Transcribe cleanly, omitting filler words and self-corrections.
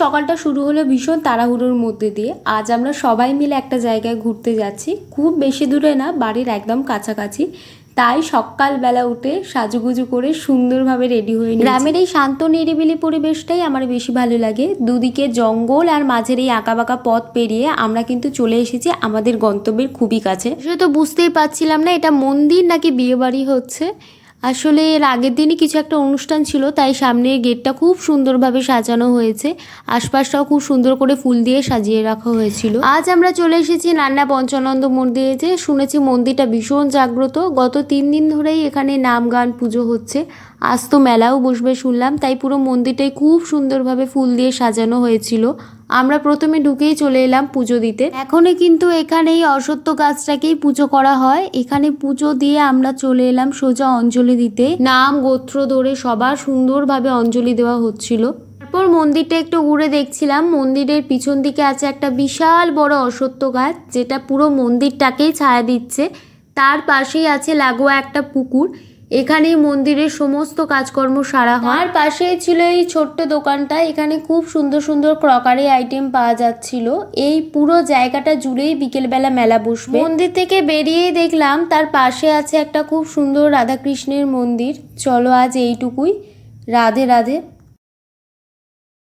সকালটা শুরু হলো ভীষণ তাড়াহুড়োর মধ্যে দিয়ে। আজ আমরা সবাই মিলে একটা জায়গায় ঘুরতে যাচ্ছি, খুব বেশি দূরে না, বাড়ির একদম কাছাকাছি। তাই সকালবেলা উঠে সাজুগুজু করে সুন্দরভাবে রেডি হয়ে গ্রামের এই শান্ত নিরিবিলি পরিবেশটাই আমার বেশি ভালো লাগে। দুদিকে জঙ্গল আর মাঝের এই আঁকাবাঁকা পথ পেরিয়ে আমরা কিন্তু চলে এসেছি আমাদের গন্তব্যের খুবই কাছে। সে তো বুঝতেই পারছিলাম না এটা মন্দির নাকি বিয়ে বাড়ি হচ্ছে। আসলে এর আগের দিনই কিছু একটা অনুষ্ঠান ছিল, তাই সামনের গেটটা খুব সুন্দরভাবে সাজানো হয়েছে, আশপাশটাও খুব সুন্দর করে ফুল দিয়ে সাজিয়ে রাখা হয়েছিল। আজ আমরা চলে এসেছি নান্না পঞ্চানন্দ মন্দিরে। যে শুনেছি মন্দিরটা ভীষণ জাগ্রত, গত 3 দিন ধরেই এখানে নাম গান পুজো হচ্ছে। আজ তো মেলাও বসবে শুনলাম, তাই পুরো মন্দিরটাই খুব সুন্দরভাবে ফুল দিয়ে সাজানো হয়েছিল। আমরা প্রথমে ঢুকেই চলে এলাম পুজো দিতে। এখনই কিন্তু এখানে এই অশ্বত্থ গাছটাকেই পুজো করা হয়। এখানে পুজো দিয়ে আমরা চলে এলাম সোজা অঞ্জলি দিতে। নাম গোত্র ধরে সবার সুন্দরভাবে অঞ্জলি দেওয়া হচ্ছিল। তারপর মন্দিরটা একটু ঘুরে দেখছিলাম। মন্দিরের পিছন দিকে আছে একটা বিশাল বড় অশ্বত্থ গাছ, যেটা পুরো মন্দিরটাকেই ছায়া দিচ্ছে। তার পাশেই আছে লাগোয়া একটা পুকুর। এখানেই মন্দিরের সমস্ত কাজকর্ম সারা হয়। আর পাশেই ছিল এই ছোট্ট দোকানটা, এখানে খুব সুন্দর সুন্দর ক্রকারি আইটেম পাওয়া যাচ্ছিল। এই পুরো জায়গাটা জুড়েই বিকেলবেলা মেলা বসবে। মন্দির থেকে বেরিয়েই দেখলাম তার পাশে আছে একটা খুব সুন্দর রাধাকৃষ্ণের মন্দির। চলো আজ এইটুকুই। রাধে রাধে।